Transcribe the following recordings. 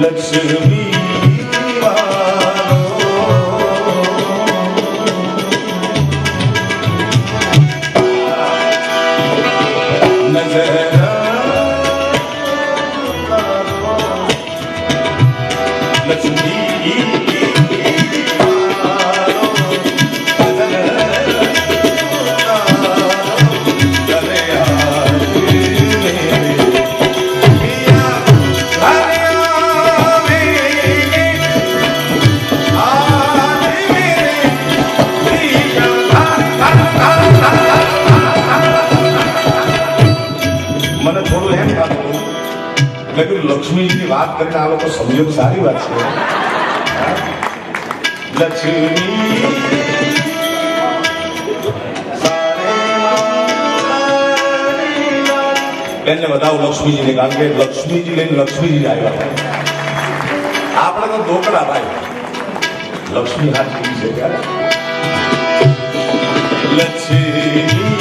લક્ષ્મી લક્ષ્મીની વાત કરીને આ લોકો સમજો સારી વાત છે. લક્ષ્મી બેનને બતાવું લક્ષ્મીજીને, કારણ કે લક્ષ્મીજી લઈને લક્ષ્મીજી આવ્યા. આપણે તો ઢોકળા ભાઈ, લક્ષ્મી હાથ કેવી છે ત્યારે. લક્ષ્મી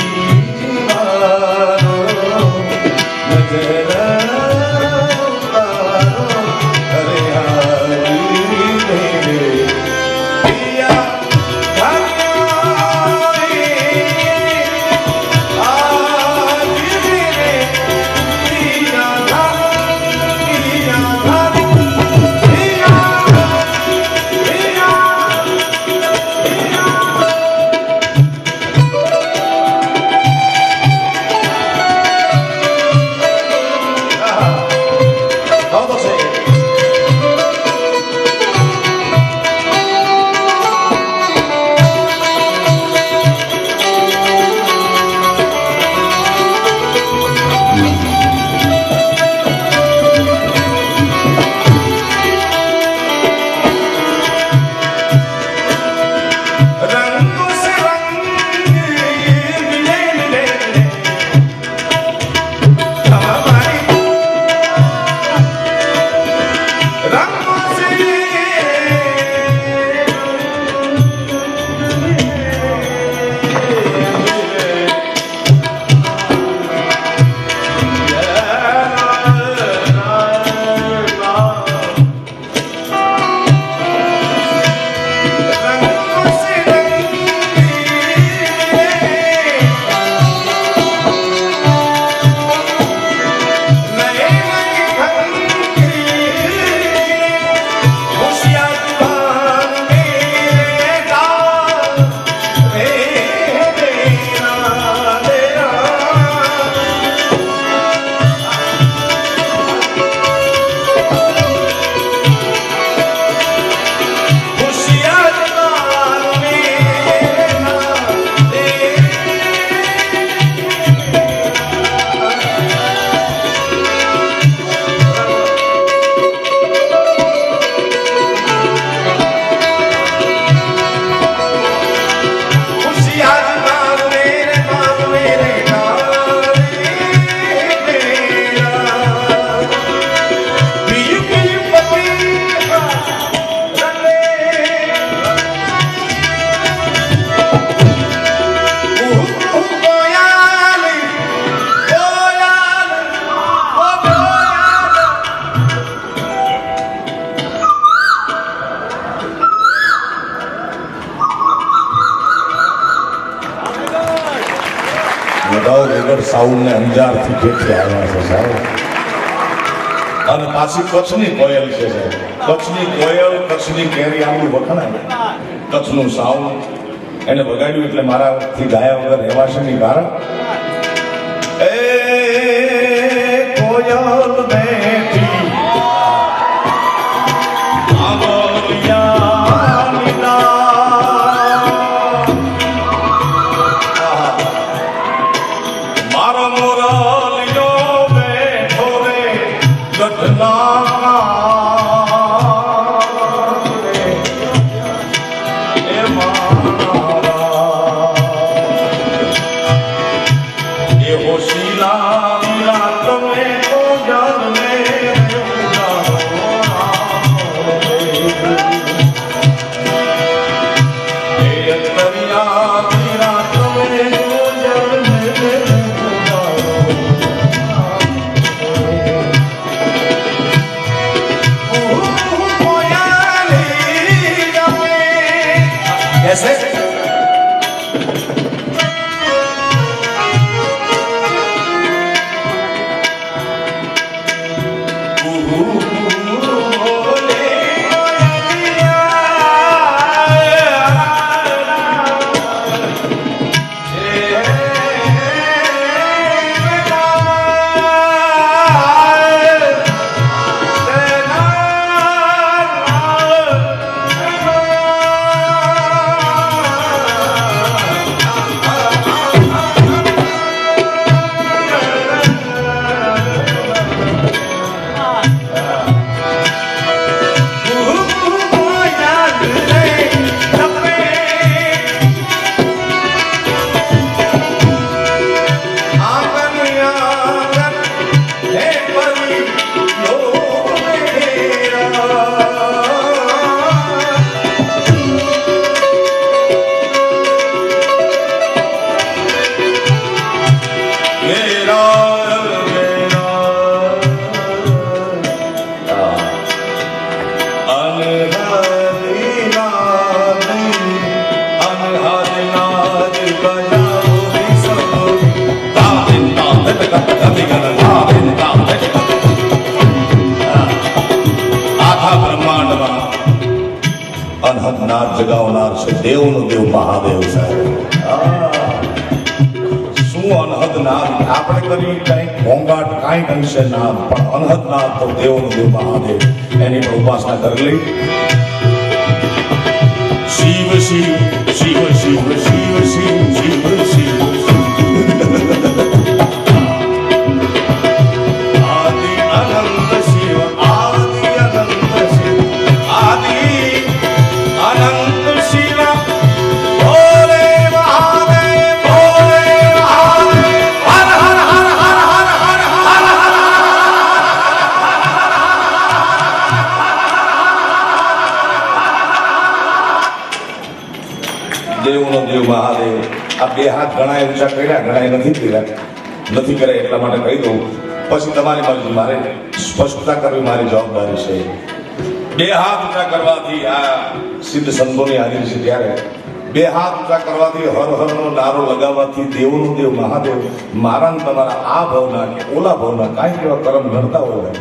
સાઉન્ડ ને અંજારથી ખેંચી આવ્યા છે સાહેબ. અને પાછી કચ્છની કોયલ છે સાહેબ. કચ્છની કોયલ, કચ્છની કેરી આવું વખણાય. કચ્છનું સાઉન્ડ એને વગાડ્યું એટલે મારાથી ગાયા વગર રહેવાશે નહીં. કારણ એ કોયલ બેઠી અનહદ નાદ જગાવનાર છે દેવનો દેવ મહાદેવ સાહેબ. શું અનહદ નાદ આપણે કરી કઈ ઘોંઘાટ કાંઈ અંશે નાદ, પણ અનહદ નાદ તો દેવનો દેવ મહાદેવ, એની પણ ઉપાસના કરી લઈ. શિવ શિવ શિવ શિવ શિવ શિવ શિવ શિવ આદિ અનંત શિવ આદિ અનંત શિવ આદિ અનંત શિવ ભોલે મહાદેવ ભોલે મહાદેવ હર હર હર હર હર હર હર હર. દેવનો દેવ મહાદેવ. આ બે હાથ ઘણાય ઊંચા કર્યા, ઘણાય નથી કર્યા. નથી કર્યા એટલા માટે કહી દઉં, પછી તમારી મરજી, મારે સ્પષ્ટતા કરવી મારી જવાબદારી છે. બે હાથ ઊંચા કરવાથી આ સિદ્ધ સંતોની હાજરી છે ત્યારે બે હાથ ઊંચા કરવાથી હર હરનો નારો લગાવવાથી દેવનો દેવ મહાદેવ મારા ને તમારા આ ભાવના કે ઓલા ભાવના કાંઈ કેવા કર્મ નડતા હોય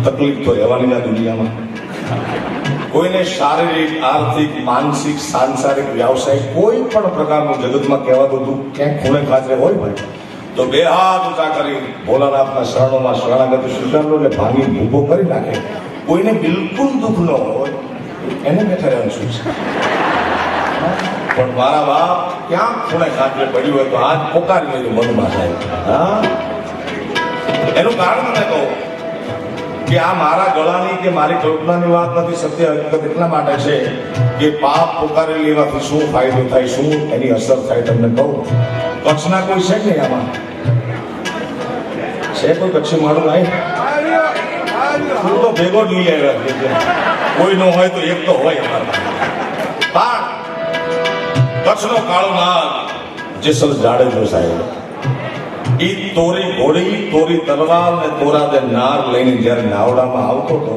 તકલીફ તો રહેવાની આ દુનિયામાં. કોઈને શારીરિક, આર્થિક, માનસિક, સાંસારિક, વ્યવસાયિક કોઈ પણ પ્રકારનું જગતમાં કહેવાતું દુઃખ ક્યાંક ખૂણે ખાતરે હોય ભાઈ, તો બે હાથ ઊંચા કરી ભોલાનાથના શરણોમાં શરણાગતિ સ્વીકારો એટલે ભાંગી ભૂકો કરી નાખે. કોઈને બિલકુલ દુઃખ ન હોય એને બેઠા રહેવાનું શું છે, પણ મારા બાપ ક્યાંક ખૂણે ખાતરે પડ્યું હોય તો આજ પોકારી લેજો મનમાં સાહેબ. હા, એનું કારણ મને કહું કે આ મારા ગળાની કે મારી કલ્પનાની વાત નથી, સત્ય હકીકત એટલા માટે છે કે પાપ પોકારી લેવાથી શું ફાયદો થાય, શું એની અસર થાય તમને કહું. કચ્છના કોઈ છે નહીં આમાં? છે કોઈ કચ્છી માળું? નહીં, હું તો ભેગો જ લઈ આવ્યા છે, કોઈ ન હોય તો એક તો હોય અમારા. પણ કચ્છનો કાળો નાગ જેસલ જાડેજો સાહેબ, ઈ તોરી ઘોડી, તોરી તલવાર ને તોરા દે નાર લઈને જ્યારે નાવડામાં આવતો હતો,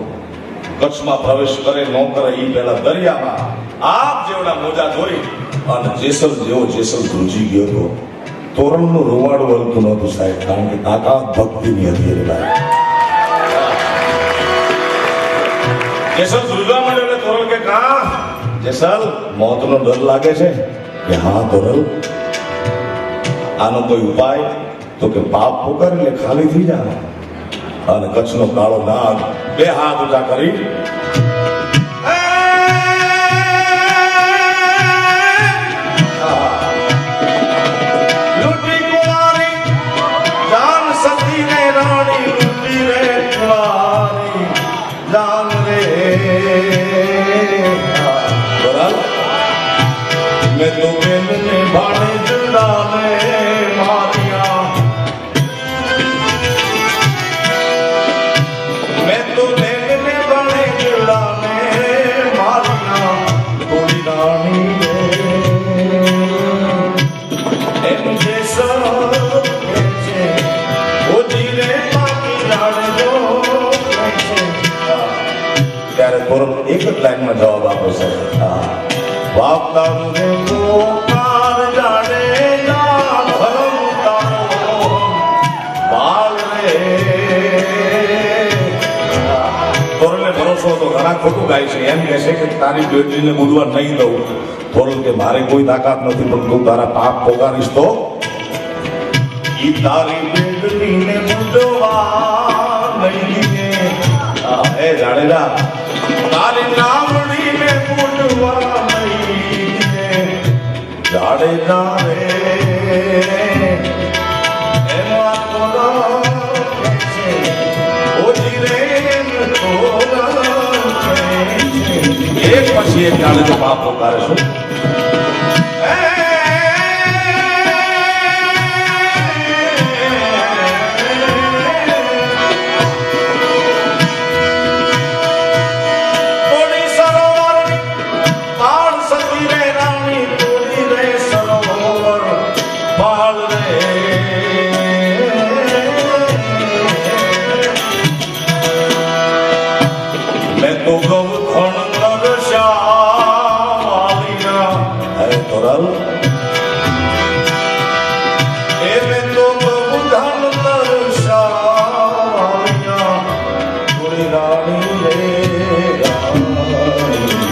કચ્છમાં પ્રવેશ કરે ન કરે ઈ પહેલા દરિયામાં આપ જેવડા મોજા જોઈ અને જેસલ જેવો જેસલ ધ્રુજી ગયો હતો. તોરણનું રૂવાડું હલતું નહોતું સાહેબ, કારણ કે તાકાત ભક્તિની હતી એની ભાઈ. જેસલ ધ્રુજવા માંડ્યો એટલે તોરલ કે કા જેસલ મોતનો ડર લાગે છે? કે હા તોરલ. આનો કોઈ ઉપાય? તો કે પાપ પોકારી લે, ખાલી થઈ જાય. અને કચ્છનો કાળો નાગ બે હાથ ઊંચા કરી લૂંટી કુમારી જાન સતી ને રાણી, લૂંટી રે કુમારી જાન રે. બરાબર મેં તો બેન ને ભાણે જડાને મારિયા, મેં તો બેન ને ભાણે જડાને મારિયા, થોડી રાણી રે એમ જેસલ કે છે ઓ ધીરે પાકી જાડજો કે છે. ત્યારે તોરલ એક જ લાઈનમાં જવાબ આપે છે, બાપ તારું રે પોકાર જાડે જા ધર્મ તારો બાલ રે. તોરલને ભરોસો તો ઘણા ખોટું ગાય છે, એમ કહે છે કે તારી બેટરીને બુધવાર નહીં દઉં. તોરલ કે મારે કોઈ તાકાત નથી, પણ તું તારા પાપ પોકારીશ તો ઈ તારી બેટરીને બુધવાર નહીં દે. હે જાડેજા, તારી નામડીને બુધવાર જાડેજા રે એમાં તોરલ કે છે ઓજી રે તોરલ કે છે. એક પછી એક જાડેજો પાપ પોકારે શું? રાણી રે રાણી.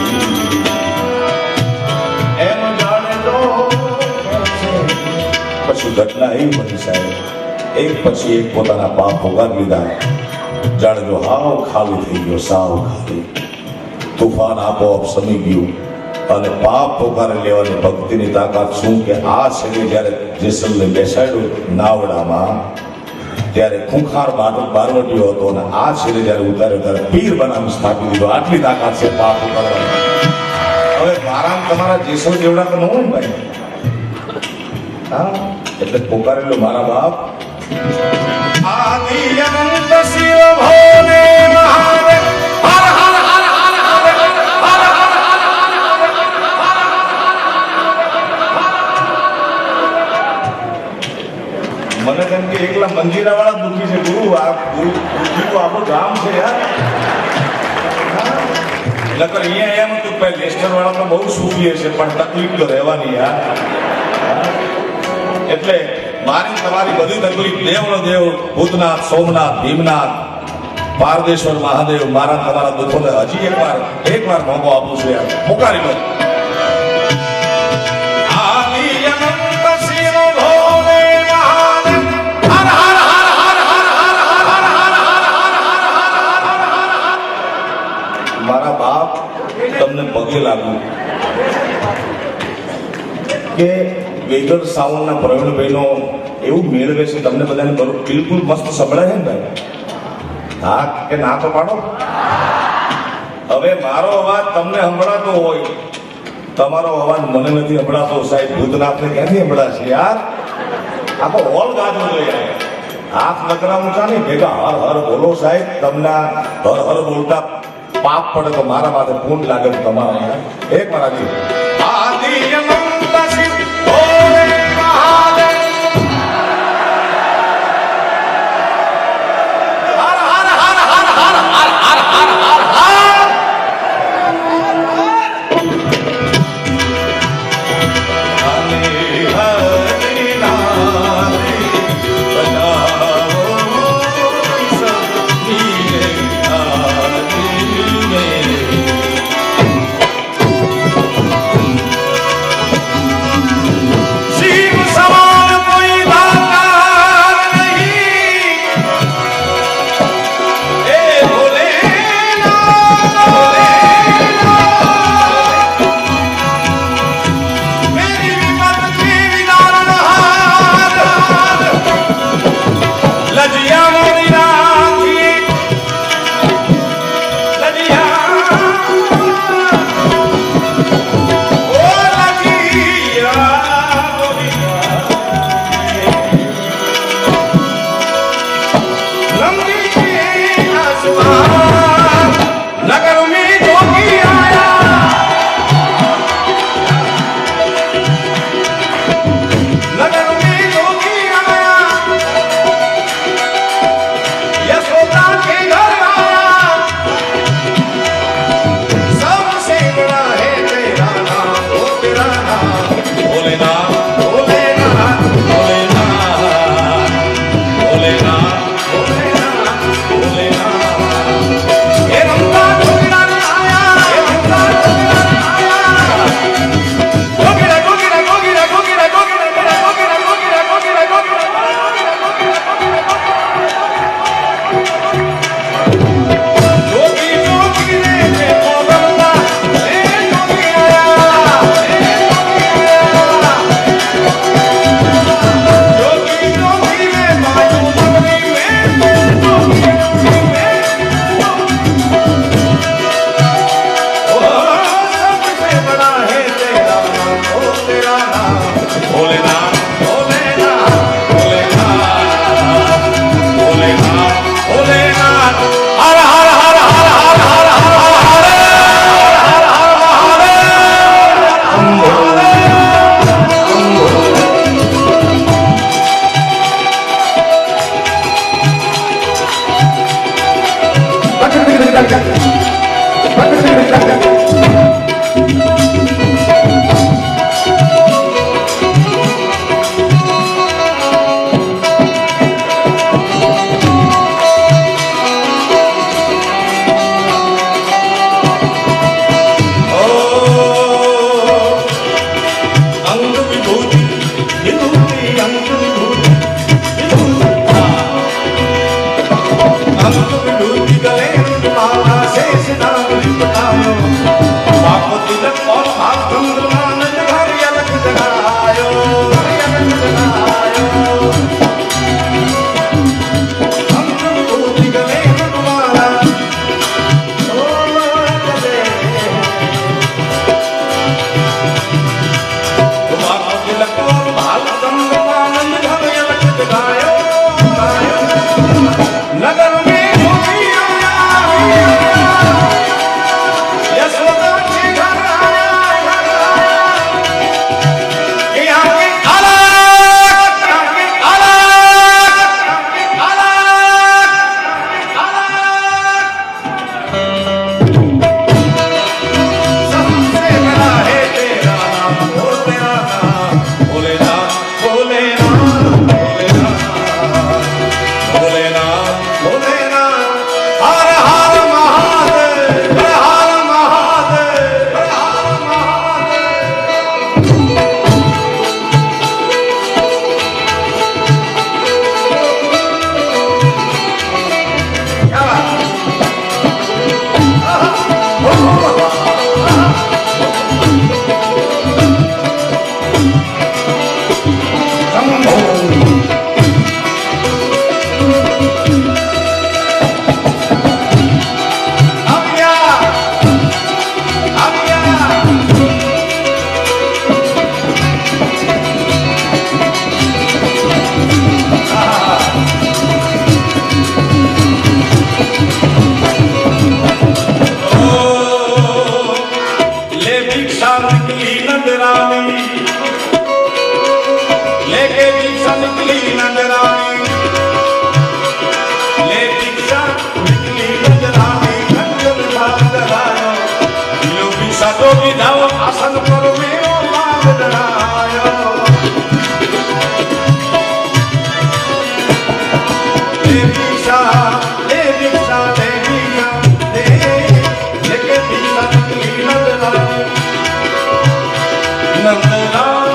ઘટના એ બની સાહેબ, એક પછી એક પોતાના પાપ ભોગાવી લીધા. જાણે જો હાવ ખાલી થઈ ગયો, સાવ ખાલી. તુફાન આપોઆપ સમી ગયું અને પાપ પોકારી લેવાની ભક્તિની તાકાત શું કે આ શરીર જ્યારે જેસલને બેસાડ્યું નાવડામાં ત્યારે ખૂંખાર બારવટીયો હતો અને આ શરીર જ્યારે ઉતાર્યો ત્યારે પીર બનાવી સ્થાપી દીધો. આટલી તાકાત છે પાપ ઉતારવાની. હવે મારા તમારા જેસલ જેવડા તો ન હોય ને ભાઈ. હા, એટલે પોકારેલો મારા બાપ આદિ અનંત શિવ ભોલે મહાદેવ હર હર હર હર મને કેમ કે એકલા મંજીરા વાળા દુઃખી છે ગુરુ. આ ગુરુ આપણું ગામ છે યાર. નકર અહીંયા એમ હતું ભાઈ લેસ્ટર વાળા તો બહુ સુખી છે પણ તકલીફ તો રહેવાની યાર. એટલે મારી તમારી બધી તકલીફ દેવનો દેવ ભૂતનાથ, સોમનાથ, ભીમનાથ, પારદેશ્વર મહાદેવ મારા તમારા દુઃખોને હજી એકવાર મોકો આપું છું યાર. પોકારી લો. મારા બાપ તમને પગે લાગુ કે વેગર સાઉન્ડના પ્રવીણભાઈનો એવું મેળવે છે તમને બધાને બિલકુલ મસ્ત સંભળાય છે ને ભાઈ? હા કે ના તો પાડો. હવે મારો અવાજ તમને સંભળાતો હોય, તમારો અવાજ મને નથી સંભળાતો સાહેબ, ભૂતનાથને ક્યાંથી સંભળાશે યાર? આખો હોલ ગાજો જોઈએ. હાથ નકરા ઊંચા નહીં, ભેગા હર હર બોલો સાહેબ. તમને હર હર બોલતા પાપ પડે તો મારા માથે પૂન લાગે તો તમારા એક મારાજી આદિ અનંત શિવ ભોલે મહાદેવ હર હર હર હર હર હર હર હર હર હર. અંગ વિભૂતિ सबसे बड़ा है तेरा नाम, ओ तेरा नाम भोलेनाथ, भोलेनाथ, भोलेनाथ, भोलेनाथ, भोलेनाथ। हर हर महादेव, हर हर महादेव, हर हर महादेव। क्या बात? लेके भिक्षा निकली नजरानी, ले भिक्षा निकली नजरानी, कंचन भाग धरायो, लो भिक्षा तो विधाओ, आसन पर मेरो भाग धरायो। ले भिक्षा, ले भिक्षा, ले भिक्षा, लेके भिक्षा निकली नजरानी, नंदरानी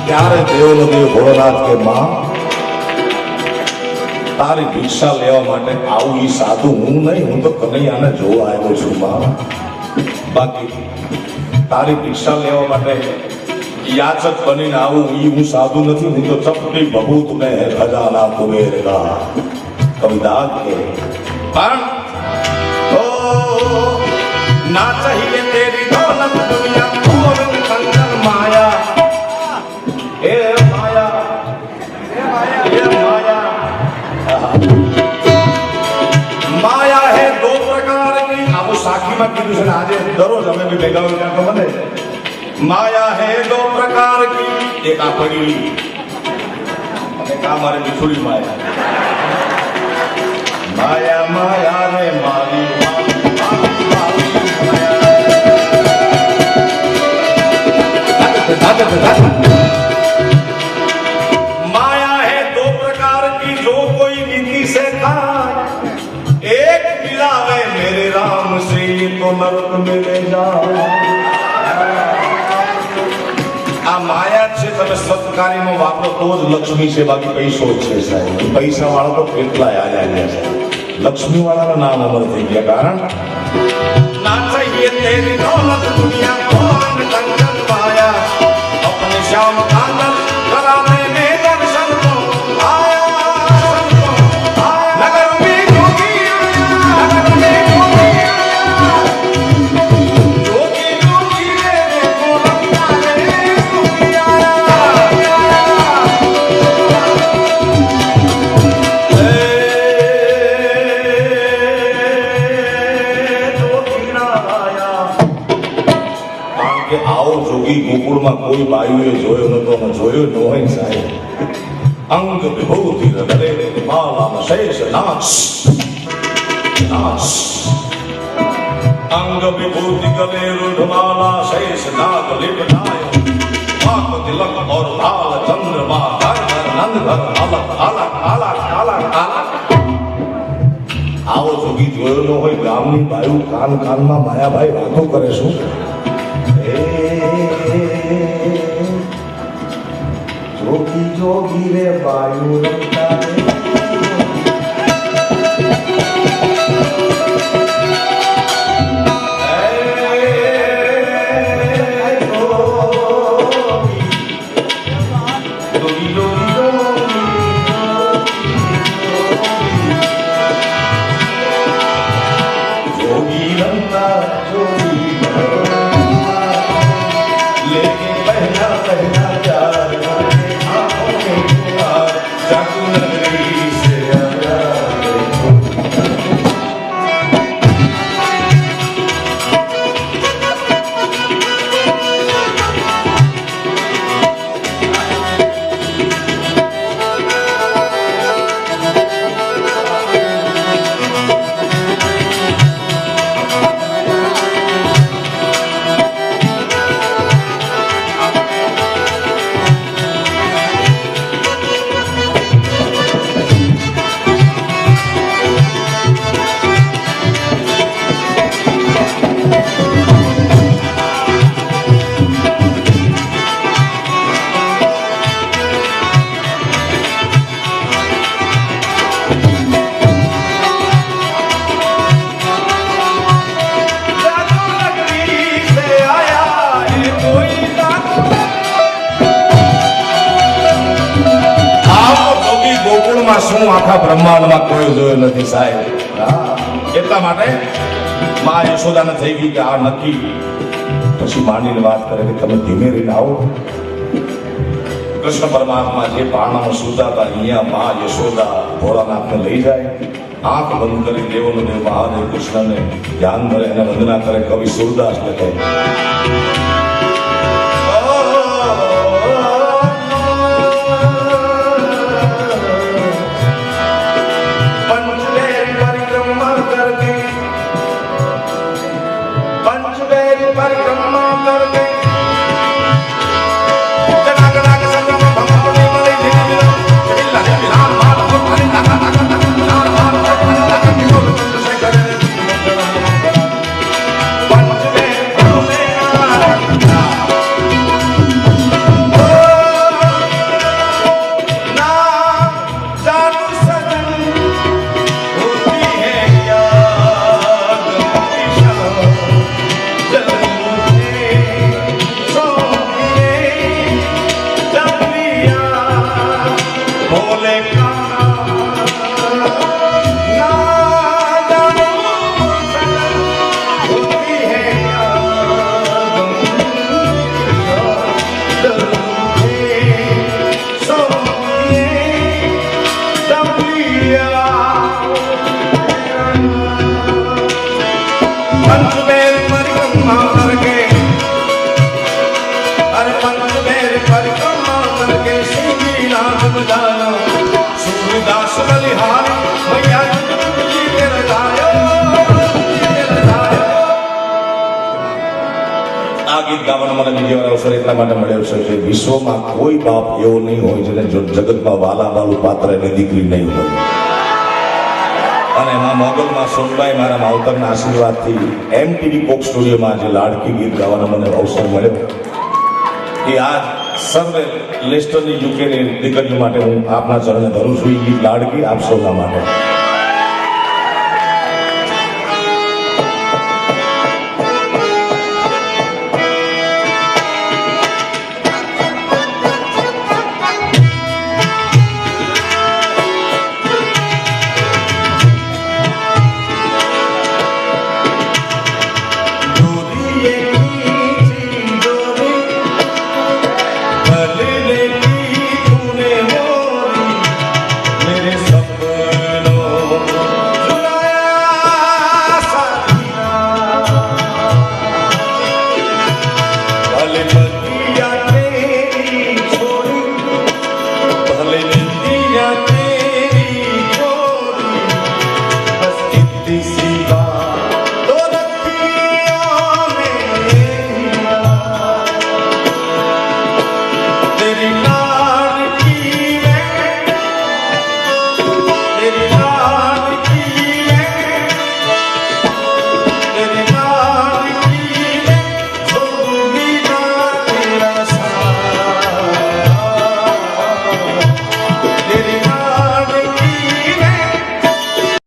ત્યારે દેવનો દેવ ભોળાનાથ કે માં તારી ભિક્ષા લેવા માટે આવું ઈ સાધુ હું નહીં, હું તો કનૈયાને જોવા આવ્યો છું માં। બાકી તારી ભિક્ષા લેવા માટે યાચક બનીને આવું ઈ હું સાધુ નથી, હું તો ચપટી ભભૂત ને ખજાના કુબેર કા કવિદાત કે પણ ओ ना चाहिए तेरी दौलत दुनिया और कंचन माया, हे माया, हे माया, माया है दो प्रकार की। आप साखी में कीधु छे आज दररोज हमें भी भेगा होगा तो बने। माया है दो प्रकार की, एक आ पड़ी અને કા મારે બિછોડી માયા, माया माया रे मारी माया है दो प्रकार की, जो कोई नीति से खाए, एक मिलावे मेरे राम से तो नरक मिले जाए। आ माया છે તમે સત્કારીમાં વાપરો તો જ લક્ષ્મી છે, બાકી પૈસો જ છે સાહેબ। પૈસા વાળા તો કેટલાય આલ્યા છે, લક્ષ્મી વાળાના નામ અમર થઈ ગયા। કારણ ના चाहिए तेरी दौलत दुनिया और कंचन माया, अपने श्याम कांदन कराने में दर्शन को आया, नगर में जोगी आया, नगर में जोगी आया, जोगी जोगी रे देखो रंगा रे जोगी आया। કે આવો જોગી ગોકુળમાં કોઈ બાયુએ જોયો નતો, અમે જોયો ન હોય સાહેબ। અંગ વિભૂતિ હૃદય માલા શેષ નાશ નાશ, અંગ વિભૂતિ ગલે રૂઢમાલા શેષ નાગ लिपटाय, माक तिलक और लाल चंद्रमा घर घर नंद घर अलग अलग अलग अलग अलग। આવો જોગી જોયો ન હોય, ગામની બાયુ કાન કાનમાં માયાભાઈ વાતો કરે શું। જોગી જોગી જોગી રે વાયુ રમતા રે શું આખા બ્રહ્માંડમાં કોઈ જોયું નથી સાહેબ. એટલા માટે માં યશોદાને થઈ ગઈ કે આ નક્કી. પછી માંડીને વાત કરે કે તમે ધીમે રહીને આવો. કૃષ્ણ પરમાત્મા જે પારણામાં સૂતા હતા અહીંયા માં યશોદા ભોળાનાથને લઈ જાય. આંખ બંધ કરી દેવોનો દેવ મહાદેવ કૃષ્ણને ધ્યાન ધરે અને વંદના કરે. કવિ સુરદાસ લખે એટલા માટે મળ્યો છે કે વિશ્વમાં કોઈ બાપ એવો નહીં હોય જેને જગતમાં વાલા વાલું પાત્ર એની દીકરી નહીં હોય. અને એમાં મોગલમાં સોનબાઈ મારા માવતરના આશીર્વાદથી MTV કોક સ્ટુડિયોમાં જે લાડકી ગીત ગાવાનો મને અવસર મળ્યો એ આજ સર્વે લેસ્ટરની યુકેની દીકરીઓ માટે હું આપના ચરણે ધરું છું. એ ગીત લાડકી આપ સૌના માટે.